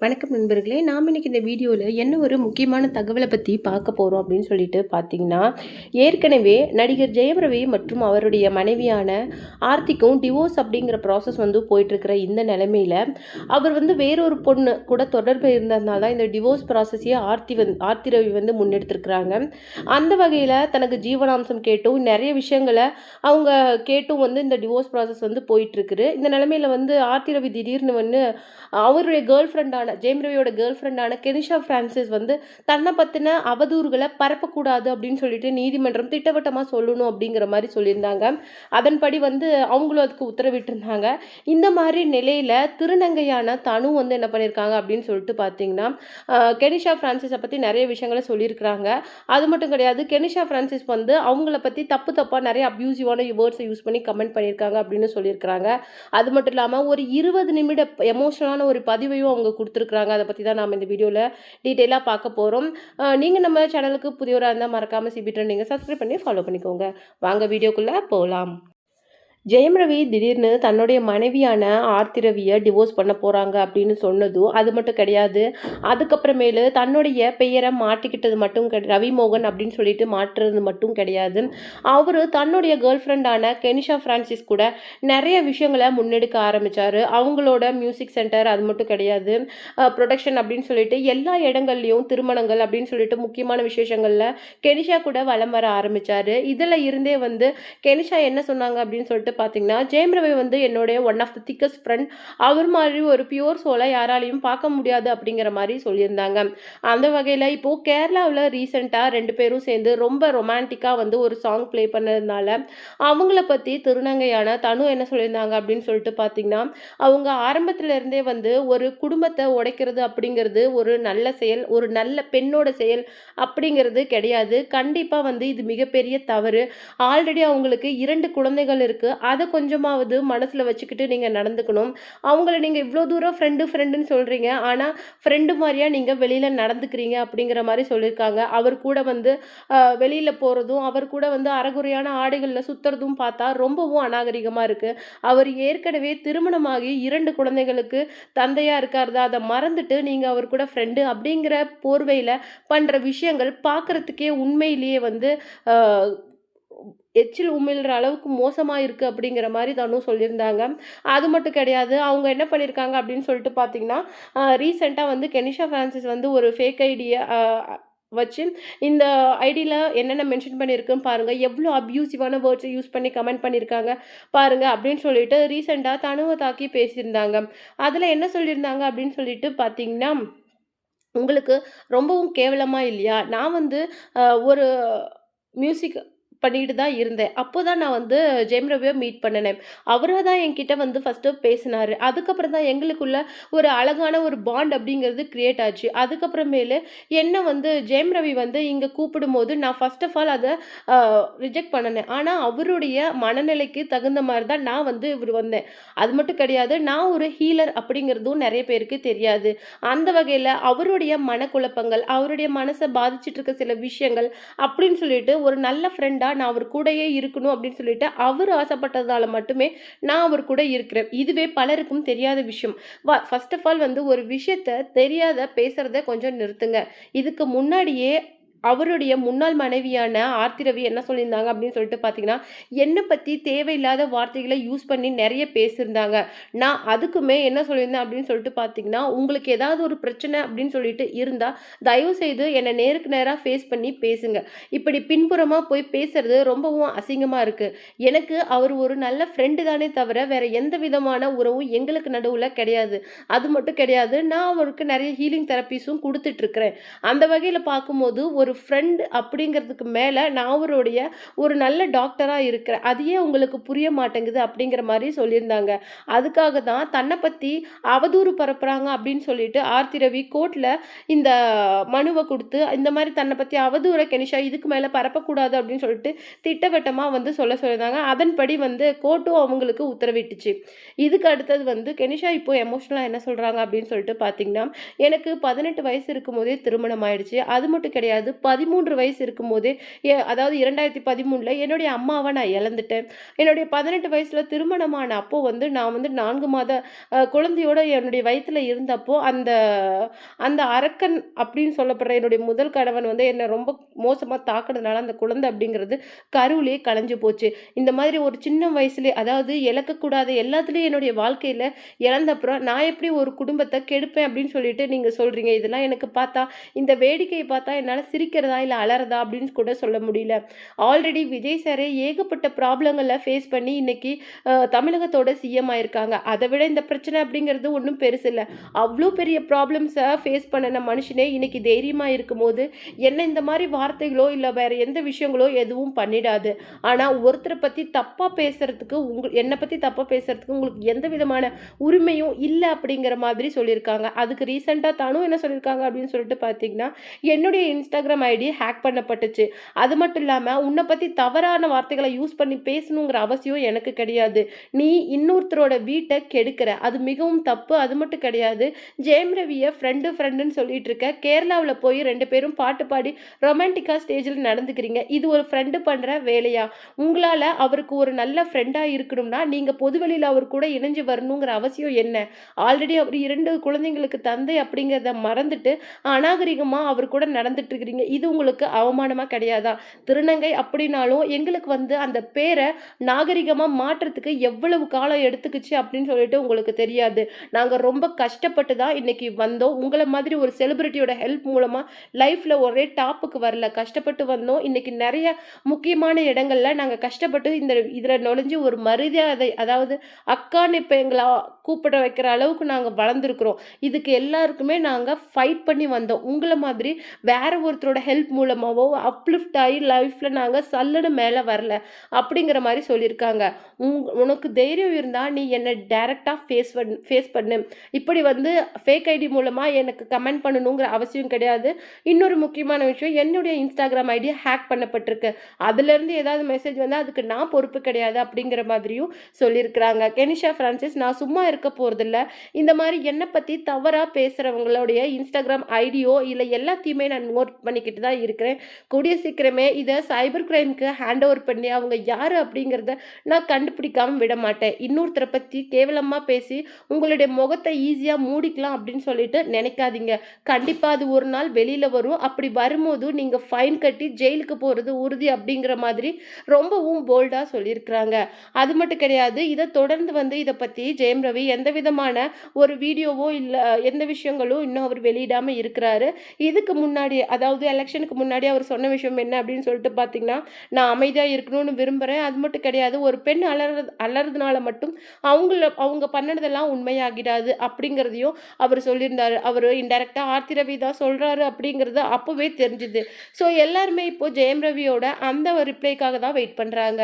வணக்கம் நண்பர்களே. நாம் இன்னைக்கு இந்த வீடியோவில் என்ன ஒரு முக்கியமான தகவலை பற்றி பார்க்க போகிறோம் அப்படின்னு சொல்லிட்டு பார்த்தீங்கன்னா, ஏற்கனவே நடிகர் ஜெயம் ரவி மற்றும் அவருடைய மனைவியான ஆர்த்திக்கும் டிவோர்ஸ் அப்படிங்கிற ப்ராசஸ் போயிட்டுருக்கிற இந்த நிலைமையில் அவர் வேறொரு பொண்ணு கூட தொடர்பு இருந்ததுனால தான் இந்த டிவோர்ஸ் ப்ராசஸையே ஆர்த்தி ரவி முன்னெடுத்திருக்கிறாங்க. அந்த வகையில் தனக்கு ஜீவனாம்சம் கேட்டும் நிறைய விஷயங்களை அவங்க கேட்டும் இந்த டிவோர்ஸ் ப்ராசஸ் போயிட்டுருக்குது. இந்த நிலைமையில் ஆர்த்தி ரவி திடீர்னு அவருடைய கேர்ள் ஃப்ரெண்டான ஜெயம் ரவியோட கேர்ள் ஃப்ரெண்டான கெனிஷா பிரான்சிஸ் தன்னை பற்றின அவதூறுகளை பரப்பக்கூடாது அப்படின்னு சொல்லிட்டு நீதிமன்றம் திட்டவட்டமாக சொல்லணும் அப்படிங்கிற மாதிரி சொல்லியிருந்தாங்க. அதன்படி அவங்களும் அதுக்கு உத்தரவிட்டிருந்தாங்க. இந்த மாதிரி நிலையில் திருநங்கையான தனு என்ன பண்ணியிருக்காங்க அப்படின்னு சொல்லிட்டு பார்த்தீங்கன்னா, கெனிஷா பிரான்சிஸை பற்றி நிறைய விஷயங்களை சொல்லியிருக்கிறாங்க. அது மட்டும் கிடையாது, கெனிஷா பிரான்சிஸ் அவங்கள பற்றி தப்பாக நிறைய அப்யூசிவான வேர்ட்ஸை யூஸ் பண்ணி கமெண்ட் பண்ணியிருக்காங்க அப்படின்னு சொல்லியிருக்கிறாங்க. அது மட்டும் இல்லாமல் ஒரு 20 நிமிட எமோஷனலான ஒரு பதிவையும் அவங்க கொடுத்துருக்குறாங்க. அதை பற்றி தான் நாம் இந்த வீடியோவில் டீட்டெயிலாக பார்க்க போகிறோம். நீங்கள் நம்ம சேனலுக்கு புதியவராக இருந்தால் மறக்காமல் சிபி ட்ரெண்டிங்கை சப்ஸ்கிரைப் பண்ணி ஃபாலோ பண்ணிக்கோங்க. வாங்க வீடியோக்குள்ளே போகலாம். ஜெயம் ரவி திடீர்னு தன்னுடைய மனைவியான ஆர்த்தி ரவியை டிவோர்ஸ் பண்ண போகிறாங்க அப்படின்னு சொன்னதும் அது மட்டும் கிடையாது. அதுக்கப்புறமேலு தன்னுடைய பெயரை மாற்றிக்கிட்டது மட்டும் ரவி மோகன் அப்படின்னு சொல்லிட்டு மாற்றுறது மட்டும் கிடையாது. அவர் தன்னுடைய கேர்ள் ஃப்ரெண்டான கெனிஷா பிரான்சிஸ் கூட நிறைய விஷயங்களை முன்னெடுக்க ஆரம்பித்தார். அவங்களோட மியூசிக் சென்டர் அது மட்டும் கிடையாது, ப்ரொடக்ஷன் அப்படின்னு சொல்லிட்டு எல்லா இடங்கள்லையும் திருமணங்கள் அப்படின்னு சொல்லிட்டு முக்கியமான விசேஷங்களில் கெனிஷா கூட வலம் வர ஆரம்பித்தார். இதில் இருந்தே கெனிஷா என்ன சொன்னாங்க அப்படின்னு சொல்லிட்டு பார்த்தீங்கன்னா, ஜெயம் ரவி என்னுடைய one of the thickest friend, அவர் மாதிரி ஒரு பியூர் சோலை யாராலையும் பார்க்க முடியாது அப்படிங்கிற மாதிரி சொல்லியிருந்தாங்க. அந்த வகையில் இப்போது கேரளாவில் ரீசெண்டாக 2 பேரும் சேர்ந்து ரொம்ப ரொமான்டிக்காக ஒரு சாங் ப்ளே பண்ணதுனால அவங்கள பற்றி திருநங்கையான தனு என்ன சொல்லியிருந்தாங்க அப்படின்னு சொல்லிட்டு பார்த்தீங்கன்னா, அவங்க ஆரம்பத்தில் இருந்தே ஒரு குடும்பத்தை உடைக்கிறது அப்படிங்கிறது ஒரு நல்ல செயல், ஒரு நல்ல பெண்ணோட செயல் அப்படிங்கிறது கிடையாது. கண்டிப்பாக இது மிகப்பெரிய தவறு. ஆல்ரெடி அவங்களுக்கு 2 குழந்தைகள் இருக்குது. அதை கொஞ்சமாவது மனசில் வச்சுக்கிட்டு நீங்கள் நடந்துக்கணும். அவங்கள நீங்கள் இவ்வளோ தூரம் ஃப்ரெண்டுன்னு சொல்கிறீங்க, ஆனால் ஃப்ரெண்டு மாதிரியா நீங்கள் வெளியில் நடந்துக்கிறீங்க அப்படிங்கிற மாதிரி சொல்லியிருக்காங்க. அவர் கூட வெளியில் போகிறதும் அவர் கூட அரைகுறையான ஆடைகளில் சுற்றுறதும் பார்த்தா ரொம்பவும் அநாகரிகமாக இருக்குது. அவர் ஏற்கனவே திருமணமாகி 2 குழந்தைகளுக்கு தந்தையாக இருக்காருதா, அதை மறந்துட்டு நீங்கள் அவர் கூட ஃப்ரெண்டு அப்படிங்கிற போர்வையில் பண்ணுற விஷயங்கள் பார்க்குறதுக்கே உண்மையிலேயே எச்சில் உமிழ்கிற அளவுக்கு மோசமாக இருக்குது அப்படிங்கிற மாதிரி தானும் சொல்லியிருந்தாங்க. அது மட்டும் கிடையாது, அவங்க என்ன பண்ணியிருக்காங்க அப்படின்னு சொல்லிட்டு பார்த்தீங்கன்னா, ரீசெண்டாக கெனிஷா பிரான்சிஸ் ஒரு ஃபேக் ஐடியை வச்சு இந்த ஐடியில் என்னென்ன மென்ஷன் பண்ணியிருக்குன்னு பாருங்கள், எவ்வளோ அப்யூசிவான வேர்ட்ஸை யூஸ் பண்ணி கமெண்ட் பண்ணியிருக்காங்க பாருங்கள் அப்படின்னு சொல்லிட்டு ரீசெண்டாக தனுவை தாக்கி பேசியிருந்தாங்க. அதில் என்ன சொல்லியிருந்தாங்க அப்படின்னு சொல்லிட்டு பார்த்தீங்கன்னா, உங்களுக்கு ரொம்பவும் கேவலமாக இல்லையா, நான் ஒரு மியூசிக் பண்ணிட்டு தான் இருந்தேன். அப்போ தான் நான் ஜெயம் ரவியை மீட் பண்ணினேன். அவராக தான் என்கிட்ட ஃபஸ்ட்டு பேசினார். அதுக்கப்புறம் தான் எங்களுக்குள்ள ஒரு அழகான ஒரு பாண்ட் அப்படிங்கிறது கிரியேட் ஆச்சு. அதுக்கப்புறமேலு என்ன ஜெயம் ரவி இங்கே கூப்பிடும்போது நான் ஃபர்ஸ்ட் ஆஃப் ஆல் அதை ரிஜெக்ட் பண்ணினேன். ஆனால் அவருடைய மனநிலைக்கு தகுந்த மாதிரி தான் நான் இவர் வந்தேன். அது மட்டும் கிடையாது, நான் ஒரு ஹீலர் அப்படிங்கிறதும் நிறைய பேருக்கு தெரியாது. அந்த வகையில் அவருடைய மனக்குழப்பங்கள், அவருடைய மனசை பாதிச்சுட்டு இருக்க சில விஷயங்கள் அப்படின்னு சொல்லிட்டு ஒரு நல்ல ஃப்ரெண்டாக நான் அவர் கூடயே இருக்கணும் அப்படின்னு சொல்லிட்டு அவர் ஆசைப்பட்டதால மட்டுமே நான் அவர் கூட இருக்கிறேன். இதுவே பலருக்கும் தெரியாத விஷயம். ஃபர்ஸ்ட் ஆஃப் ஆல் ஒரு விஷயத்த தெரியாத பேசுறத கொஞ்சம் நிறுத்துங்க. இதுக்கு முன்னாடியே அவருடைய முன்னாள் மனைவியான ஆர்த்தி ரவி என்ன சொல்லியிருந்தாங்க அப்படின்னு சொல்லிட்டு பார்த்தீங்கன்னா, என்னை பற்றி தேவையில்லாத வார்த்தைகளை யூஸ் பண்ணி நிறைய பேசியிருந்தாங்க. நான் அதுக்குமே என்ன சொல்லியிருந்தேன் அப்படின்னு சொல்லிட்டு பார்த்தீங்கன்னா, உங்களுக்கு ஏதாவது ஒரு பிரச்சனை அப்படின்னு சொல்லிட்டு இருந்தால் தயவுசெய்து என்னை நேருக்கு நேராக ஃபேஸ் பண்ணி பேசுங்க. இப்படி பின்புறமாக போய் பேசுறது ரொம்பவும் அசிங்கமாக இருக்குது. எனக்கு அவர் ஒரு நல்ல ஃப்ரெண்டு தானே தவிர வேற எந்த விதமான உறவும் எங்களுக்கு நடுவில் கிடையாது. அது மட்டும் கிடையாது, நான் அவருக்கு நிறைய ஹீலிங் தெரப்பீஸும் கொடுத்துட்ருக்கிறேன். அந்த வகையில் பார்க்கும்போது ஒரு ஃப்ரெண்ட் அப்படிங்கிறதுக்கு மேலே நான் அவருடைய ஒரு நல்ல டாக்டராக இருக்கிறேன். அதையே உங்களுக்கு புரிய மாட்டேங்குது அப்படிங்கிற மாதிரி சொல்லியிருந்தாங்க. அதுக்காக தான் தன்னை பற்றி அவதூறு பரப்புகிறாங்க அப்படின்னு சொல்லிட்டு ஆர்த்தி ரவி கோர்ட்டில் இந்த மனுவை கொடுத்து இந்த மாதிரி தன்னை பற்றி அவதூறை கெனிஷா இதுக்கு மேலே பரப்பக்கூடாது அப்படின்னு சொல்லிட்டு திட்டவட்டமாக சொல்லியிருந்தாங்க. அதன்படி கோர்ட்டும் அவங்களுக்கு உத்தரவிட்டுச்சு. இதுக்கு அடுத்தது கெனிஷா இப்போ எமோஷனலாக என்ன சொல்கிறாங்க அப்படின்னு சொல்லிட்டு பார்த்தீங்கன்னா, எனக்கு 18 வயசு இருக்கும் போதே திருமணம் ஆயிடுச்சு. அது மட்டும் கிடையாது, 13 வயசு இருக்கும்போதே அதாவது 2013ல் என்னுடைய அம்மாவை நான் இழந்துட்டேன். என்னுடைய 18 வயசுல திருமணமான அப்போ வந்து நான் வந்து 4 மாத குழந்தையோட என்னுடைய வயித்துல இருந்தப்போ அந்த அந்த அரக்கன் அப்படின்னு சொல்லப்படுற என்னுடைய முதல் கணவன் வந்து என்ன ரொம்ப மோசமா தாக்குனதுனால அந்த குழந்தை அப்படிங்கிறது கருவிலேயே கலைஞ்சு போச்சு. இந்த மாதிரி ஒரு சின்ன வயசுலயே அதாவது இழக்கக்கூடாத எல்லாத்துலயும் என்னுடைய வாழ்க்கையில இழந்தப்புறம் நான் எப்படி ஒரு குடும்பத்தை கெடுப்பேன் அப்படின்னு சொல்லிட்டு நீங்க சொல்றீங்க. இதெல்லாம் எனக்கு பார்த்தா இந்த வேடிக்கையை பார்த்தா என்னால சிரிக்கிறதா இல்ல அலறதா அப்படின்னு கூட சொல்ல முடியல. ஆல்ரெடி விஜய் சாரே ஏகப்பட்ட ப்ராப்ளங்கள ஃபேஸ் பண்ணி இன்னைக்கு தமிழகத்தோட சிஎம் ஆயிருக்காங்க. அதை விட இந்த பிரச்சனை அப்படிங்கிறது ஒன்றும் பெருசு இல்ல. அவ்வளோ பெரிய ப்ராப்ளம்ஸை ஃபேஸ் பண்ணின மனுஷனே இன்னைக்கு தைரியமா இருக்கும்போது என்ன இந்த மாதிரி வார்த்தைகளோ இல்ல வேற எந்த விஷயங்களோ எதுவும் பண்ணிடாது. ஆனா ஒருத்தரை பத்தி தப்பா பேசுறதுக்கு என்னை பத்தி தப்பா பேசுறதுக்கு உங்களுக்கு எந்த விதமான உரிமையும் இல்லை அப்படிங்கிற மாதிரி சொல்லியிருக்காங்க. அதுக்கு ரீசெண்டாக தானும் என்ன சொல்லியிருக்காங்க அப்படின்னு சொல்லிட்டு பார்த்தீங்கன்னா, என்னுடைய இன்ஸ்டாகிராம் ஐடி ஹேக் பண்ணப்பட்டுச்சு. அது மட்டும் இல்லாமல் உன்னை பற்றி தவறான வார்த்தைகளை யூஸ் பண்ணி பேசணுங்கிற அவசியம் எனக்கு கிடையாது. நீ இன்னொருத்தரோட வீட்டை கெடுக்கிற அது மிகவும் தப்பு. அது மட்டும் கிடையாது, ஜெயம் ரவியை ஃப்ரெண்டுன்னு சொல்லிட்டு இருக்க, கேரளாவில் போய் 2 பேரும் பாட்டு பாடி ரொமான்டிக்கா ஸ்டேஜில் நடந்துக்கிறீங்க. இது ஒரு ஃப்ரெண்டு பண்ணுற வேலையா? உங்களால் அவருக்கு ஒரு நல்ல ஃப்ரெண்டாக இருக்கணும்னா நீங்கள் பொதுவெளியில் அவர் கூட இணைஞ்சு வரணுங்கிற அவசியம் என்ன? ஆல்ரெடி அவர் 2 குழந்தைங்களுக்கு தந்தை அப்படிங்கிறத மறந்துட்டு அநாகரிகமாக அவர் கூட நடந்துட்டு இருக்கிறீங்க. இது உங்களுக்கு அவமானமாக கிடையாதா? திருநங்கை அப்படின்னாலும் எங்களுக்கு வந்து அந்த பேரை நாகரிகமாக மாற்றுறதுக்கு எவ்வளவு காலம் எடுத்துக்கிச்சு அப்படின்னு சொல்லிட்டு உங்களுக்கு தெரியாது. நாங்கள் ரொம்ப கஷ்டப்பட்டு தான் இன்னைக்கு வந்தோம். உங்களை மாதிரி ஒரு செலிபிரிட்டியோட ஹெல்ப் மூலமாக லைஃப்பில் ஒரே டாப்புக்கு வரல. கஷ்டப்பட்டு வந்தோம். இன்னைக்கு நிறைய முக்கியமான இடங்கள்ல நாங்கள் கஷ்டப்பட்டு இதில் நுழைஞ்சு ஒரு மரியாதை, அதாவது அக்கான்னு இப்போ எங்களை கூப்பிட வைக்கிற அளவுக்கு நாங்கள் வளர்ந்துருக்குறோம். இதுக்கு எல்லாருக்குமே நாங்கள் ஃபைட் பண்ணி வந்தோம். உங்களை மாதிரி வேற ஒருத்தரோட ஹெல்ப் மூலமாகவோ அப்லிஃப்ட் ஆகி லைஃப்பில் நாங்கள் சல்லுன்னு மேலே வரல அப்படிங்கிற மாதிரி சொல்லியிருக்காங்க. உனக்கு தைரியம் இருந்தால் நீ என்னை டைரெக்டாக ஃபேஸ் பண்ணு. இப்படி வந்து ஃபேக் ஐடி மூலமாக எனக்கு கமெண்ட் பண்ணணுங்கிற அவசியம் கிடையாது. இன்னொரு முக்கியமான விஷயம், என்னுடைய இன்ஸ்டாகிராம் ஐடி ஹேக் பண்ணப்பட்டிருக்கு. அதுலேருந்து ஏதாவது மெசேஜ் வந்தால் அதுக்கு நான் பொறுப்பு கிடையாது அப்படிங்கிற மாதிரியும் சொல்லியிருக்கிறாங்க. கெனிஷா ஃப்ரான்சிஸ், நான் சும்மா இருக்க போகிறதில்ல. இந்த மாதிரி என்னை பற்றி தவறாக பேசுகிறவங்களுடைய இன்ஸ்டாகிராம் ஐடியோ இல்லை எல்லாத்தையுமே நான் நோட் பண்ணிக்கிட்டு தான் இருக்கிறேன். கூடிய சீக்கிரமே இதை சைபர் கிரைமுக்கு ஹேண்ட் ஓவர் பண்ணி அவங்க யார் அப்படிங்கிறத நான் கண்டுபிடிக்காமல் விட மாட்டேன். இன்னொருத்தரை பற்றி கேவலமாக பேசி உங்களுடைய முகத்தை ஈஸியாக மூடிக்கலாம் அப்படின்னு சொல்லிட்டு நினைக்காதீங்க. கண்டிப்பாக அது ஒரு நாள் வெளியில் வரும். அப்படி வரும்போது நீங்கள் ஃபைன் கட்டி ஜெயிலுக்கு போகிறது உறுதி அப்படிங்கிற மாதிரி ரொம்பவும் போல்டாக சொல்லியிருக்கிறாங்க. அது மட்டும் கிடையாது, இதை தொடர்ந்து வந்து இதை பற்றி ஜெயம் ரவி எந்த விதமான ஒரு வீடியோவோ இல்லை எந்த விஷயங்களும் இன்னும் அவர் வெளியிடாமல் இருக்கிறாரு. இதுக்கு முன்னாடி, அதாவது எலெக்ஷனுக்கு முன்னாடி அவர் சொன்ன விஷயம் என்ன அப்படின்னு சொல்லிட்டு பார்த்தீங்கன்னா, நான் அமைதியாக இருக்கணும்னு விரும்புகிறேன். அது மட்டும் கிடையாது, ஒரு பெண் அலறதுனால மட்டும் அவங்க பண்ணதெல்லாம் உண்மையாகிடாது அப்படிங்கிறதையும் அவர் சொல்லியிருந்தாரு. அவர் இன்டைரக்டாக ஆர்த்தி ரவி தான் சொல்கிறாரு அப்படிங்கிறது அப்போவே தெரிஞ்சுது. ஸோ எல்லாருமே இப்போ ஜெயம் ரவியோட அந்த ரிப்ளைக்காக தான் வெயிட் பண்ணுறாங்க.